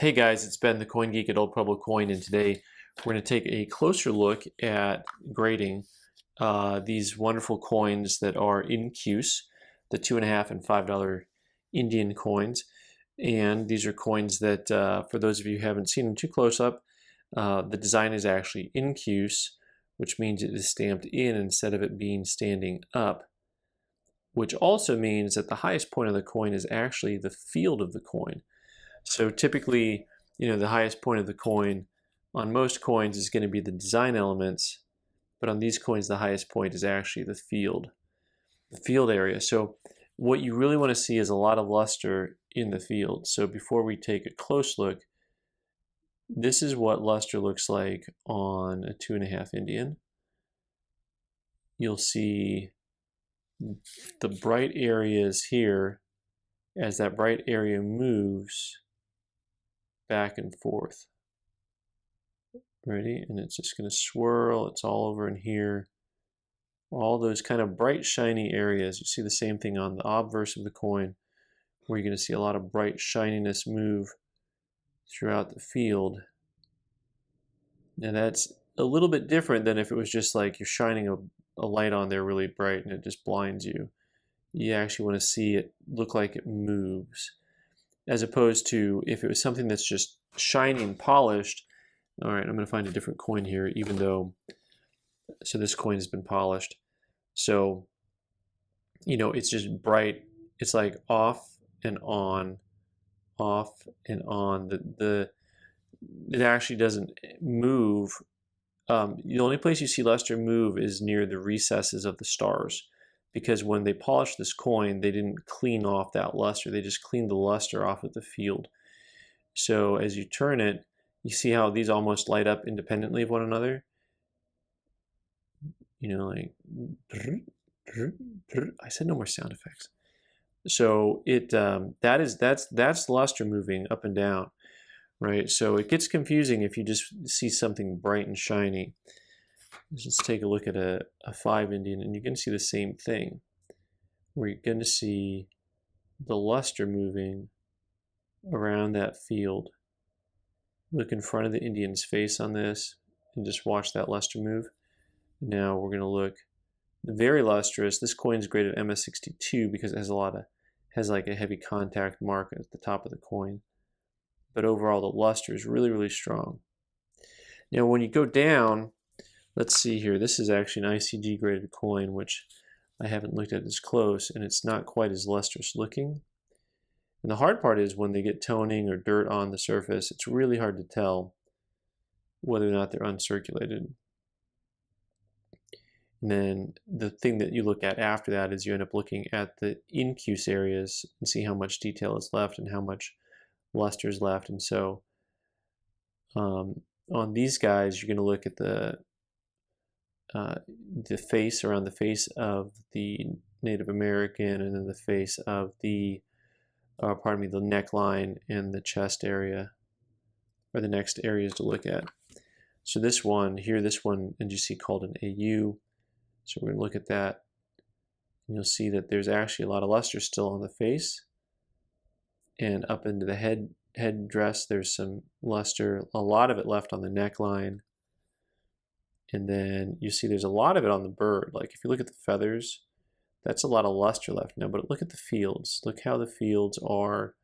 Hey guys, it's Ben, the Coin Geek at Old Pueblo Coin, and today we're going to take a closer look at grading these wonderful coins that are Incuse, the $2.5 and $5 Indian coins. And these are coins that, for those of you who haven't seen them too close up, the design is actually Incuse, which means it is stamped in instead of it being standing up, which also means that the highest point of the coin is actually the field of the coin. So typically, the highest point of the coin on most coins is going to be the design elements, but on these coins, the highest point is actually the field area. So what you really want to see is a lot of luster in the field. So before we take a close look, this is what luster looks like on a 2.5 Indian. You'll see the bright areas here. As that bright area moves back and forth. Ready? And it's just going to swirl. It's all over in here. All those kind of bright, shiny areas. You see the same thing on the obverse of the coin, where you're going to see a lot of bright shininess move throughout the field. Now that's a little bit different than if it was just like you're shining a light on there really bright and it just blinds you. You actually want to see it look like it moves, as opposed to if it was something that's just shiny and polished. All right, I'm going to find a different coin here, even though, so this coin has been polished. So, it's just bright. It's like off and on, off and on. It actually doesn't move. The only place you see luster move is near the recesses of the stars, because when they polished this coin, they didn't clean off that luster. They just cleaned the luster off of the field. So as you turn it, you see how these almost light up independently of one another? Like, I said no more sound effects. So that's luster moving up and down, right? So it gets confusing if you just see something bright and shiny. Let's take a look at a 5 Indian, and you're going to see the same thing, where you're going to see the luster moving around that field. Look in front of the Indian's face on this and just watch that luster move. Now we're going to look very lustrous. This coin's graded MS62 because it has like a heavy contact mark at the top of the coin. But overall, the luster is really, really strong. Now when you go down, let's see here. This is actually an ICG graded coin, which I haven't looked at as close, and it's not quite as lustrous looking. And the hard part is when they get toning or dirt on the surface, it's really hard to tell whether or not they're uncirculated. And then the thing that you look at after that is you end up looking at the incuse areas and see how much detail is left and how much luster is left. And so on these guys, you're going to look at the face, around the face of the Native American, and then the face of the the neckline and the chest area are the next areas to look at. So this one here, and you see called an AU. So we're going to look at that, and you'll see that there's actually a lot of luster still on the face, and up into the head dress there's some luster, a lot of it left on the neckline. And then you see there's a lot of it on the bird. Like if you look at the feathers, that's a lot of luster left now. But look at the fields. Look how the fields are.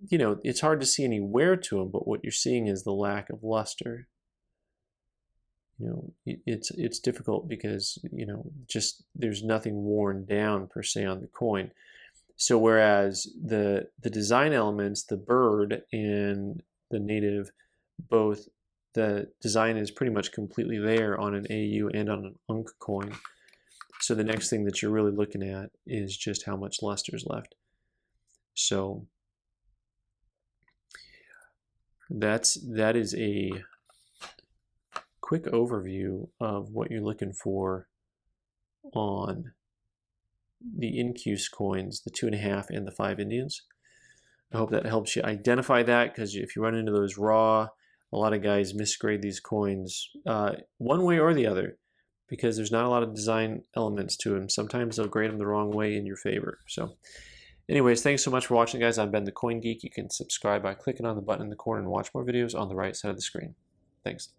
It's hard to see any wear to them, but what you're seeing is the lack of luster. It's difficult because just there's nothing worn down per se on the coin. So whereas the design elements, the bird and the native, both the design is pretty much completely there on an AU and on an UNC coin. So the next thing that you're really looking at is just how much luster is left. So that is a quick overview of what you're looking for on the Incuse coins, the 2.5 and the 5 Indians. I hope that helps you identify that, because if you run into those raw, a lot of guys misgrade these coins one way or the other, because there's not a lot of design elements to them. Sometimes they'll grade them the wrong way in your favor. So Anyways, thanks so much for watching, guys. I've been the Coin Geek. You can subscribe by clicking on the button in the corner and watch more videos on the right side of the screen. Thanks.